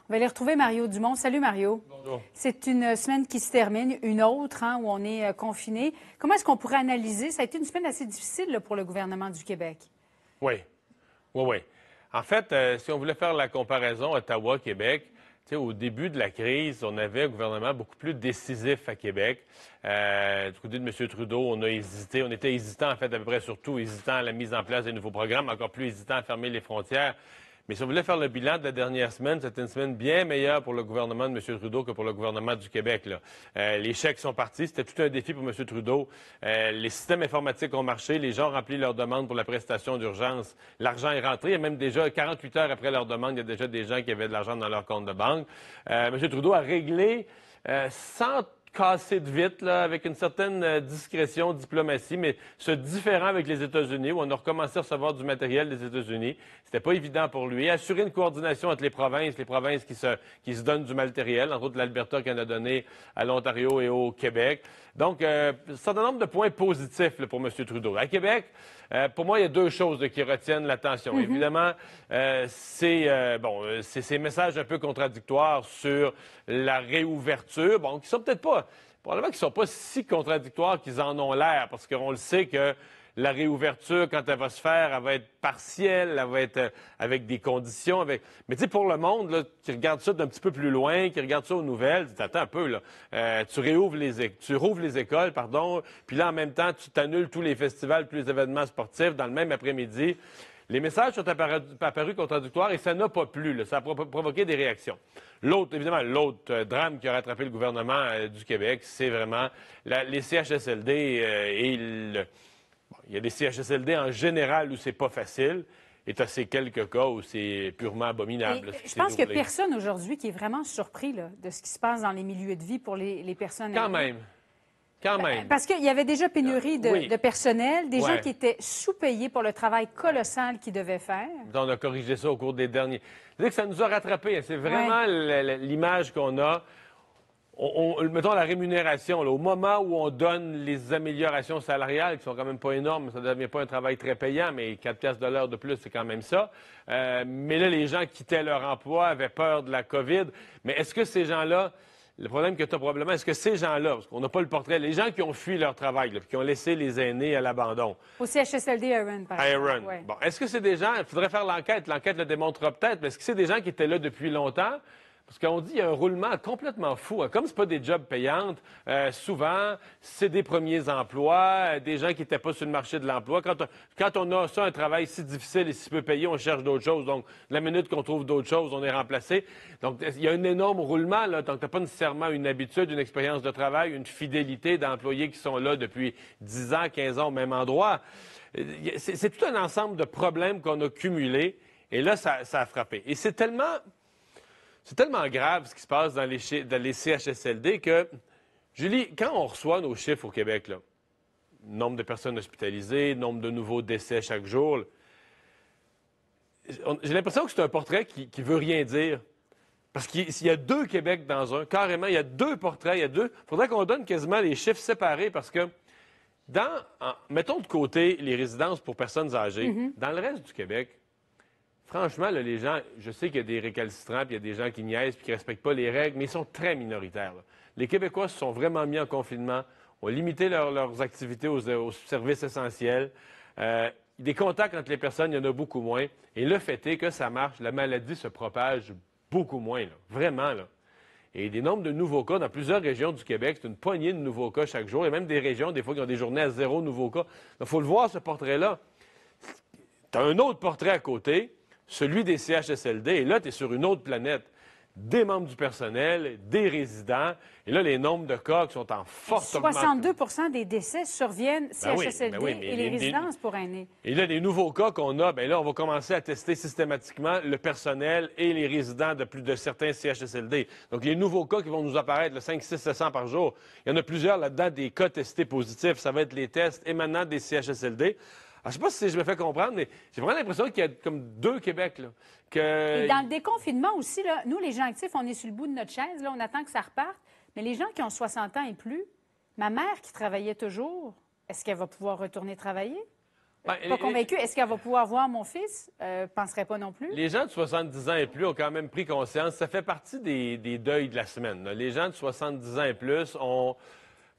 On va aller retrouver Mario Dumont. Salut Mario. Bonjour. C'est une semaine qui se termine, une autre où on est confiné. Comment est-ce qu'on pourrait analyser? Ça a été une semaine assez difficile là, pour le gouvernement du Québec. Oui. En fait, si on voulait faire la comparaison Ottawa-Québec, au début de la crise, on avait un gouvernement beaucoup plus décisif à Québec. Du côté de M. Trudeau, on a hésité. On était hésitant, en fait, à peu près surtout, hésitant à la mise en place des nouveaux programmes, encore plus hésitant à fermer les frontières. Mais si on voulait faire le bilan de la dernière semaine, c'était une semaine bien meilleure pour le gouvernement de M. Trudeau que pour le gouvernement du Québec. Les chèques sont partis. C'était tout un défi pour M. Trudeau. Les systèmes informatiques ont marché. Les gens ont rempli leurs demandes pour la prestation d'urgence. L'argent est rentré. Et même déjà 48 heures après leur demande, il y a déjà des gens qui avaient de l'argent dans leur compte de banque. M. Trudeau a réglé sans casser de vite, là, avec une certaine discrétion, diplomatie, mais ce différent avec les États-Unis, où on a recommencé à recevoir du matériel des États-Unis. C'était pas évident pour lui. Assurer une coordination entre les provinces qui se donnent du matériel, entre autres l'Alberta qui en a donné à l'Ontario et au Québec. Donc, un certain nombre de points positifs là, pour M. Trudeau. À Québec, pour moi, il y a deux choses là, qui retiennent l'attention. Évidemment, c'est ces messages un peu contradictoires sur la réouverture, qui sont peut-être pas, probablement qu'ils sont pas si contradictoires qu'ils en ont l'air, parce qu'on le sait que la réouverture, quand elle va se faire, elle va être partielle, elle va être avec des conditions. Mais tu sais, pour le monde là, qui regarde ça d'un petit peu plus loin, qui regarde ça aux nouvelles, tu attends un peu, là. Tu rouvres les écoles, puis là, en même temps, tu t'annules tous les festivals, tous les événements sportifs dans le même après-midi. Les messages sont apparus contradictoires et ça n'a pas plu. Là. Ça a provoqué des réactions. L'autre drame qui a rattrapé le gouvernement du Québec, c'est vraiment les CHSLD il y a des CHSLD en général où c'est pas facile, et tu as ces quelques cas où c'est purement abominable. Je pense qu'il n'y a personne aujourd'hui qui est vraiment surpris là, de ce qui se passe dans les milieux de vie pour les personnes âgées. Quand même. Parce qu'il y avait déjà pénurie de personnel, des gens qui étaient sous-payés pour le travail colossal qu'ils devaient faire. On a corrigé ça au cours des derniers. C'est-à-dire que ça nous a rattrapés. C'est vraiment l'image qu'on a. Mettons la rémunération, là, au moment où on donne les améliorations salariales, qui sont quand même pas énormes, ça ne devient pas un travail très payant, mais 4 piastres de l'heure de plus, c'est quand même ça. Mais là, les gens quittaient leur emploi, avaient peur de la COVID. Mais est-ce que ces gens-là, le problème que tu as probablement, est-ce que ces gens-là, parce qu'on n'a pas le portrait, les gens qui ont fui leur travail, là, puis qui ont laissé les aînés à l'abandon. Au CHSLD Aaron, par exemple. Aaron. Bon, est-ce que c'est des gens, il faudrait faire l'enquête le démontrera peut-être, mais est-ce que c'est des gens qui étaient là depuis longtemps? Parce qu'on dit qu'il y a un roulement complètement fou. Comme ce pas des jobs payantes, souvent, c'est des premiers emplois, des gens qui n'étaient pas sur le marché de l'emploi. Quand on a ça, un travail si difficile et si peu payé, on cherche d'autres choses. Donc, la minute qu'on trouve d'autres choses, on est remplacé. Donc, il y a un énorme roulement, là. Donc, tu n'as pas nécessairement une habitude, une expérience de travail, une fidélité d'employés qui sont là depuis 10 ans, 15 ans au même endroit. C'est tout un ensemble de problèmes qu'on a cumulés. Et là, ça a frappé. Et c'est tellement grave ce qui se passe dans les CHSLD que, Julie, quand on reçoit nos chiffres au Québec, là, nombre de personnes hospitalisées, nombre de nouveaux décès chaque jour, j'ai l'impression que c'est un portrait qui veut rien dire. Parce qu'il y a deux Québec dans un, carrément, il y a deux portraits, il faudrait qu'on donne quasiment les chiffres séparés parce que mettons de côté les résidences pour personnes âgées, dans le reste du Québec, franchement, là, les gens, je sais qu'il y a des récalcitrants, puis il y a des gens qui niaisent, puis qui ne respectent pas les règles, mais ils sont très minoritaires. Là. Les Québécois se sont vraiment mis en confinement, ont limité leurs activités aux services essentiels. Des contacts entre les personnes, il y en a beaucoup moins. Et le fait est que ça marche. La maladie se propage beaucoup moins, là. Vraiment. Là. Et des nombres de nouveaux cas dans plusieurs régions du Québec, c'est une poignée de nouveaux cas chaque jour. Il y a même des régions, des fois, qui ont des journées à 0 nouveaux cas. Il faut le voir, ce portrait-là. Tu as un autre portrait à côté, celui des CHSLD, et là, tu es sur une autre planète. Des membres du personnel, des résidents, et là, les nombres de cas qui sont en forte augmentation. 62 des décès surviennent CHSLD et les résidences pour aînés. Et là, les nouveaux cas qu'on a, bien là, on va commencer à tester systématiquement le personnel et les résidents de certains CHSLD. Donc, les nouveaux cas qui vont nous apparaître, le 5, 6, 700 par jour, il y en a plusieurs là-dedans, des cas testés positifs. Ça va être les tests émanant des CHSLD. Alors, je ne sais pas si je me fais comprendre, mais j'ai vraiment l'impression qu'il y a comme deux Québec. Là, Et dans le déconfinement aussi, là, nous, les gens actifs, on est sur le bout de notre chaise, là, on attend que ça reparte. Mais les gens qui ont 60 ans et plus, ma mère qui travaillait toujours, est-ce qu'elle va pouvoir retourner travailler? pas convaincue. Est-ce qu'elle va pouvoir voir mon fils? Penserait pas non plus. Les gens de 70 ans et plus ont quand même pris conscience. Ça fait partie des deuils de la semaine, là. Les gens de 70 ans et plus ont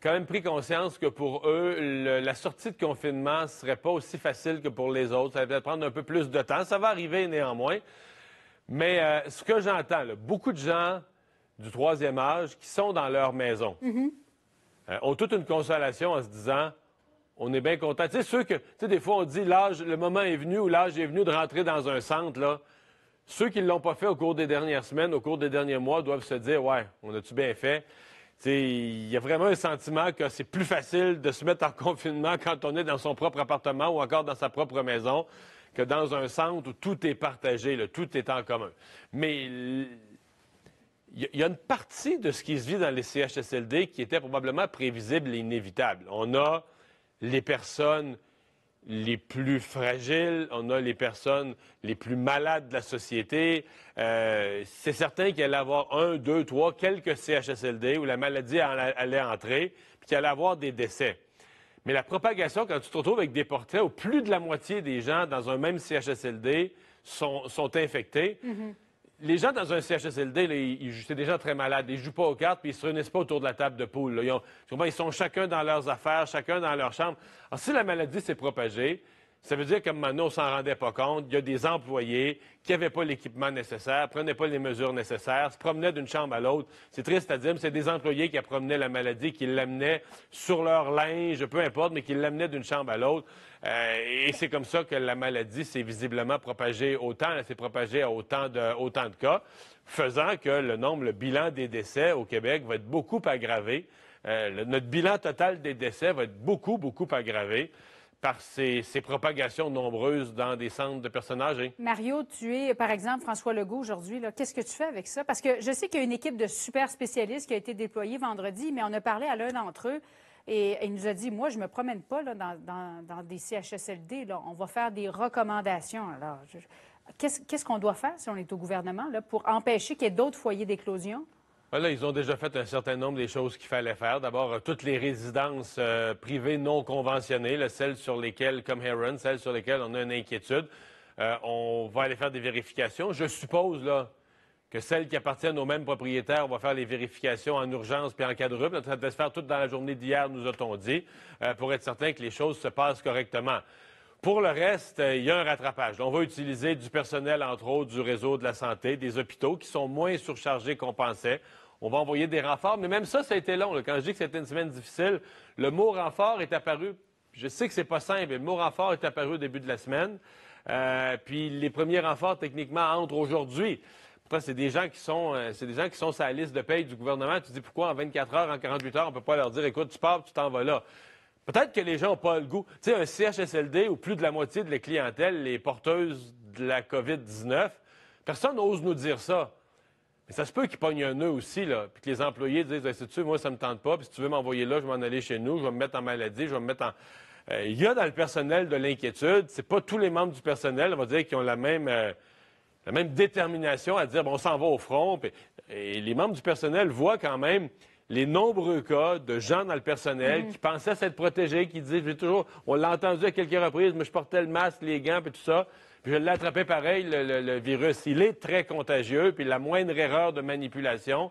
quand même pris conscience que pour eux, la sortie de confinement ne serait pas aussi facile que pour les autres. Ça va peut-être prendre un peu plus de temps. Ça va arriver néanmoins. Mais ce que j'entends, là, beaucoup de gens du troisième âge qui sont dans leur maison ont toute une consolation en se disant on est bien content. Tu sais, des fois, on dit le moment est venu ou l'âge est venu de rentrer dans un centre, là. Ceux qui ne l'ont pas fait au cours des dernières semaines, au cours des derniers mois, doivent se dire ouais, on a-tu bien fait? Il y a vraiment un sentiment que c'est plus facile de se mettre en confinement quand on est dans son propre appartement ou encore dans sa propre maison que dans un centre où tout est partagé, là, tout est en commun. Mais il y a une partie de ce qui se vit dans les CHSLD qui était probablement prévisible et inévitable. On a les personnes les plus fragiles, on a les personnes les plus malades de la société. C'est certain qu'il allait y avoir 1, 2, 3, quelques CHSLD où la maladie allait entrer, puis qu'il allait y avoir des décès. Mais la propagation, quand tu te retrouves avec des portraits où plus de la moitié des gens dans un même CHSLD sont infectés, les gens dans un CHSLD, là, c'est des gens très malades. Ils ne jouent pas aux cartes puis ils ne se réunissent pas autour de la table de poule. Là. Ils sont chacun dans leurs affaires, chacun dans leur chambre. Alors, si la maladie s'est propagée, ça veut dire qu'à un moment donné, on ne s'en rendait pas compte. Il y a des employés qui n'avaient pas l'équipement nécessaire, ne prenaient pas les mesures nécessaires, se promenaient d'une chambre à l'autre. C'est triste à dire, mais c'est des employés qui promenaient la maladie, qui l'amenaient sur leur linge, peu importe, mais qui l'amenaient d'une chambre à l'autre. Et c'est comme ça que la maladie s'est visiblement propagée autant. Elle s'est propagée à autant de cas, faisant que le bilan des décès au Québec va être beaucoup aggravé. Notre bilan total des décès va être beaucoup, beaucoup aggravé par ces propagations nombreuses dans des centres de personnes âgées. Mario, tu es, par exemple, François Legault aujourd'hui. Qu'est-ce que tu fais avec ça? Parce que je sais qu'il y a une équipe de super spécialistes qui a été déployée vendredi, mais on a parlé à l'un d'entre eux et il nous a dit, moi, je ne me promène pas là, dans des CHSLD. Là. On va faire des recommandations. Alors, qu'est-ce qu'on doit faire si on est au gouvernement là, pour empêcher qu'il y ait d'autres foyers d'éclosion? Là, ils ont déjà fait un certain nombre des choses qu'il fallait faire. D'abord, toutes les résidences privées non conventionnées, là, celles sur lesquelles, comme Heron, celles sur lesquelles on a une inquiétude, on va aller faire des vérifications. Je suppose là, que celles qui appartiennent aux mêmes propriétaires, on va faire les vérifications en urgence puis en quadruple. Ça devait se faire toute dans la journée d'hier, nous a-t-on dit, pour être certain que les choses se passent correctement. Pour le reste, il y a un rattrapage. On va utiliser du personnel, entre autres, du réseau de la santé, des hôpitaux qui sont moins surchargés qu'on pensait. On va envoyer des renforts, mais même ça a été long. Là. Quand je dis que c'était une semaine difficile, le mot renfort est apparu, je sais que c'est pas simple, mais le mot renfort est apparu au début de la semaine. Puis les premiers renforts, techniquement, entrent aujourd'hui. Pourtant, c'est des gens qui sont sur la liste de paye du gouvernement. Tu dis pourquoi en 24 heures, en 48 heures, on ne peut pas leur dire, écoute, tu pars, tu t'en vas là. Peut-être que les gens n'ont pas le goût. Tu sais, un CHSLD où plus de la moitié de la clientèle est porteuse de la COVID-19, personne n'ose nous dire ça. Mais ça se peut qu'ils pognent un nœud aussi, là, puis que les employés disent, sais-tu, moi, ça me tente pas, puis si tu veux m'envoyer là, je vais m'en aller chez nous, je vais me mettre en maladie, je vais me mettre en... Il y a dans le personnel de l'inquiétude. C'est pas tous les membres du personnel, on va dire, qui ont la même détermination à dire, bon, on s'en va au front. Et les membres du personnel voient quand même les nombreux cas de gens dans le personnel qui pensaient s'être protégés, qui disaient, on l'a entendu à quelques reprises, mais je portais le masque, les gants, puis tout ça. Puis je l'ai attrapé pareil, le virus. Il est très contagieux, puis la moindre erreur de manipulation,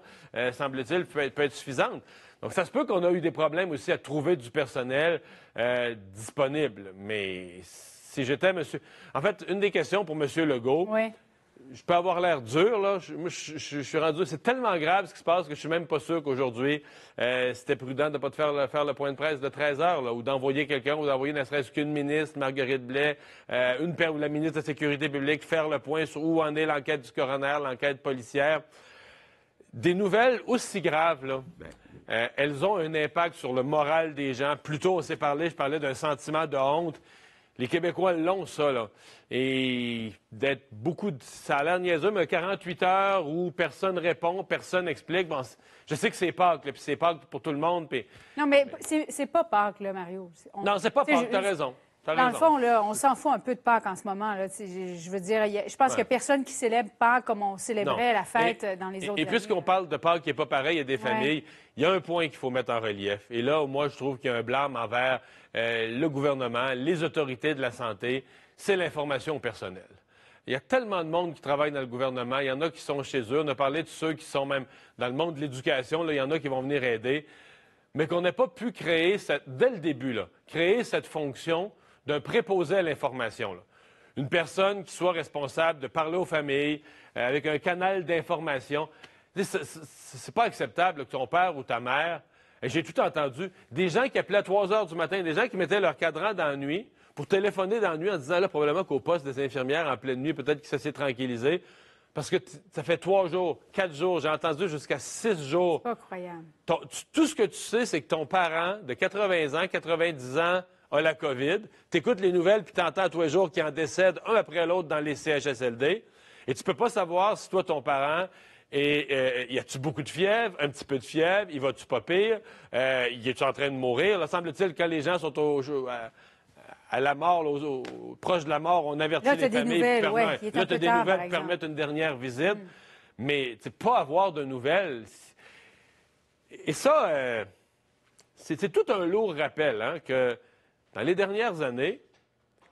semble-t-il, peut être suffisante. Donc, ça se peut qu'on a eu des problèmes aussi à trouver du personnel disponible. Mais si j'étais monsieur... En fait, une des questions pour M. Legault... Oui. Je peux avoir l'air dur, là. Je suis rendu... C'est tellement grave ce qui se passe que je suis même pas sûr qu'aujourd'hui, c'était prudent de ne pas faire le point de presse de 13 heures, là, ou d'envoyer quelqu'un, ou d'envoyer ne serait-ce qu'une ministre, Marguerite Blais, ou la ministre de la Sécurité publique, faire le point sur où en est l'enquête du coroner, l'enquête policière. Des nouvelles aussi graves, là, elles ont un impact sur le moral des gens. Plus tôt, je parlais d'un sentiment de honte. Les Québécois l'ont, ça, là. Et d'être ça a l'air niaiseux, mais 48 heures où personne répond, personne explique. Bon, je sais que c'est Pâques, puis c'est Pâques pour tout le monde. Puis... Non, mais c'est pas Pâques, là, Mario. Non, c'est pas Pâques, t'as raison. T'as Dans le raison. fond, là, on s'en fout un peu de Pâques en ce moment. Là. Je veux dire, je pense qu'il n'y a personne qui célèbre Pâques comme on célébrait la fête dans les autres Et puisqu'on années. parle de Pâques qui n'est pas pareil, il y a des familles, il y a un point qu'il faut mettre en relief. Et là, moi, je trouve qu'il y a un blâme envers le gouvernement, les autorités de la santé, c'est l'information personnelle. Il y a tellement de monde qui travaille dans le gouvernement. Il y en a qui sont chez eux. On a parlé de ceux qui sont même dans le monde de l'éducation. Là, il y en a qui vont venir aider. Mais qu'on n'ait pas pu créer, dès le début, là, créer cette fonction d'un préposé à l'information. Là. Une personne qui soit responsable de parler aux familles avec un canal d'information. C'est pas acceptable là, que ton père ou ta mère, et j'ai tout entendu, des gens qui appelaient à 3 heures du matin, des gens qui mettaient leur cadran dans la nuit pour téléphoner dans la nuit en disant, là, probablement qu'au poste des infirmières en pleine nuit, peut-être que ça s'est tranquillisé. Parce que ça fait 3 jours, 4 jours, j'ai entendu jusqu'à 6 jours. Pas croyable. Tout ce que tu sais, c'est que ton parent de 80 ans, 90 ans, a la COVID. Tu écoutes les nouvelles puis tu entends tous les jours qu'il en décède un après l'autre dans les CHSLD. Et tu peux pas savoir si toi, ton parent, y a-tu beaucoup de fièvre, un petit peu de fièvre, il va-tu pas pire, il est-tu en train de mourir? Là, semble-t-il, quand les gens sont à la mort, proche de la mort, on avertit les familles. Là, tu as des nouvelles qui permettent une dernière visite. Mais pas avoir de nouvelles. Et ça, c'est tout un lourd rappel hein, que dans les dernières années,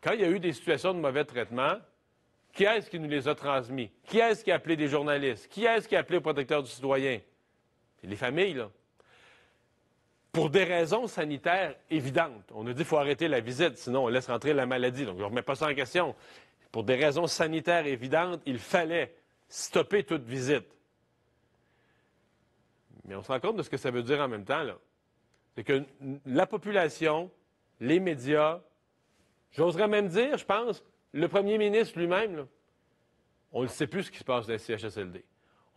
quand il y a eu des situations de mauvais traitement, qui est-ce qui nous les a transmis? Qui est-ce qui a appelé des journalistes? Qui est-ce qui a appelé le protecteur du citoyen? C'est les familles, là. Pour des raisons sanitaires évidentes. On a dit qu'il faut arrêter la visite, sinon on laisse rentrer la maladie. Donc, je ne remets pas ça en question. Pour des raisons sanitaires évidentes, il fallait stopper toute visite. Mais on se rend compte de ce que ça veut dire en même temps, là. C'est que la population, les médias, j'oserais même dire, je pense, le premier ministre lui-même, là, on ne sait plus ce qui se passe dans les CHSLD.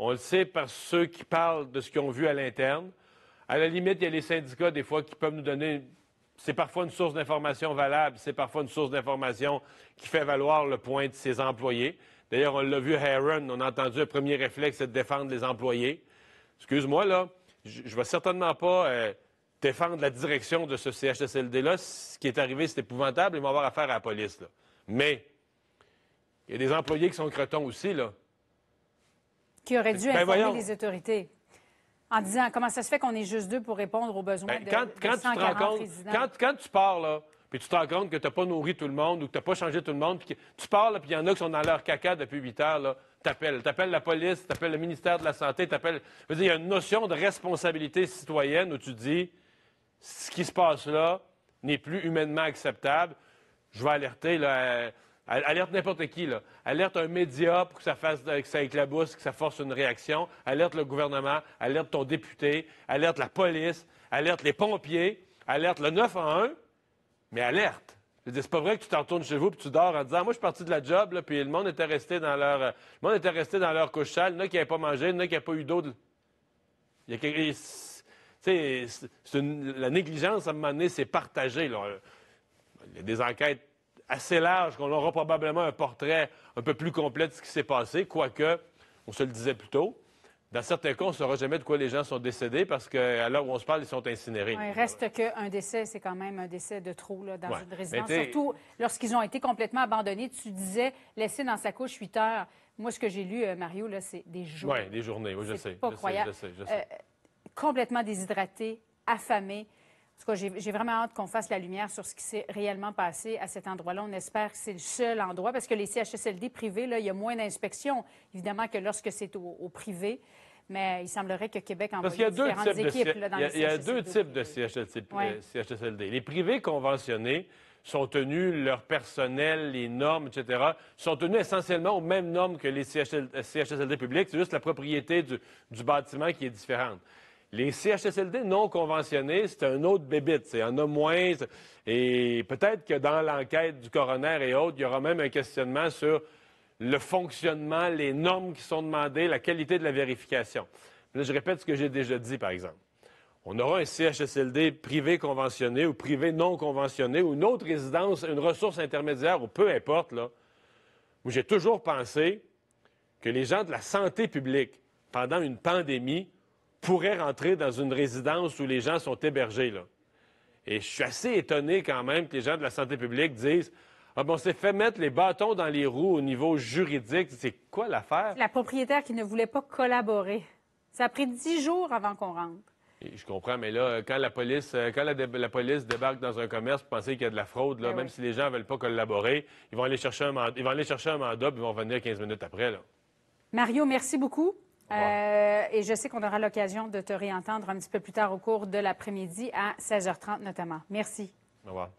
On le sait par ceux qui parlent de ce qu'ils ont vu à l'interne. À la limite, il y a les syndicats, des fois, qui peuvent nous donner... C'est parfois une source d'information valable, c'est parfois une source d'information qui fait valoir le point de ses employés. D'ailleurs, on l'a vu à Heron, on a entendu un premier réflexe, c'est de défendre les employés. Excuse-moi, là, je ne vais certainement pas défendre la direction de ce CHSLD-là. Ce qui est arrivé, c'est épouvantable, ils vont avoir affaire à la police, là. Mais il y a des employés qui sont cretons aussi, là. Qui auraient dû informer voyons. les autorités en disant comment ça se fait qu'on est juste deux pour répondre aux besoins de 140 résidents. Quand tu pars, là, puis tu te rends compte que tu n'as pas nourri tout le monde ou que tu n'as pas changé tout le monde, puis que tu pars, là, puis il y en a qui sont dans leur caca depuis 8 heures, là, t'appelles la police, t'appelles le ministère de la Santé, t'appelles... Je veux dire, il y a une notion de responsabilité citoyenne où tu dis, ce qui se passe là n'est plus humainement acceptable. Je vais alerter, là, alerte n'importe qui, là. Alerte un média pour que ça éclabousse, que ça force une réaction. Alerte le gouvernement, alerte ton député, alerte la police, alerte les pompiers, alerte le 911, mais alerte. Je veux dire, c'est pas vrai que tu t'en retournes chez vous puis tu dors en disant, moi, je suis parti de la job, là, puis le monde était resté dans leur couche sale. Il y en a qui n'avaient pas mangé, il y en a qui n'avaient pas eu d'eau. Il y a quelque... La négligence, à un moment donné, c'est partagé, là. Il y a des enquêtes assez larges qu'on aura probablement un portrait un peu plus complet de ce qui s'est passé, quoique, on se le disait plus tôt, dans certains cas, on ne saura jamais de quoi les gens sont décédés parce qu'à l'heure où on se parle, ils sont incinérés. Il reste qu'un décès, c'est quand même un décès de trop là, dans une résidence. Mais surtout lorsqu'ils ont été complètement abandonnés. Tu disais, laissés dans sa couche 8 heures. Moi, ce que j'ai lu, Mario, là, c'est des jours. Oui, des journées, oui, je sais. Pas croyable. Je sais. Complètement déshydratés, affamés. En tout cas, j'ai vraiment hâte qu'on fasse la lumière sur ce qui s'est réellement passé à cet endroit-là. On espère que c'est le seul endroit, parce que les CHSLD privés, là, il y a moins d'inspections, évidemment, que lorsque c'est au privé. Mais il semblerait que Québec envoie différentes équipes là, dans les CHSLD. Il y a deux types de CHSLD. Les privés conventionnés sont tenus, leur personnel, les normes, etc., sont tenus essentiellement aux mêmes normes que les CHSLD publics. C'est juste la propriété du bâtiment qui est différente. Les CHSLD non conventionnés, c'est un autre bébite. Il y en a moins. Et peut-être que dans l'enquête du coroner et autres, il y aura même un questionnement sur le fonctionnement, les normes qui sont demandées, la qualité de la vérification. Là, je répète ce que j'ai déjà dit, par exemple. On aura un CHSLD privé conventionné ou privé non conventionné ou une autre résidence, une ressource intermédiaire ou peu importe, là, où j'ai toujours pensé que les gens de la santé publique, pendant une pandémie, pourraient rentrer dans une résidence où les gens sont hébergés, là. Et je suis assez étonné quand même que les gens de la santé publique disent « Ah, ben, on s'est fait mettre les bâtons dans les roues au niveau juridique. » C'est quoi l'affaire? La propriétaire qui ne voulait pas collaborer. Ça a pris 10 jours avant qu'on rentre. Et je comprends, mais là, quand la police, la police débarque dans un commerce pour penser qu'il y a de la fraude, là, Ben même oui. si les gens ne veulent pas collaborer, ils vont aller chercher un mandat, puis ils vont revenir 15 minutes après. Là. Mario, merci beaucoup. Au revoir. Et je sais qu'on aura l'occasion de te réentendre un petit peu plus tard au cours de l'après-midi à 16h30 notamment. Merci. Au revoir.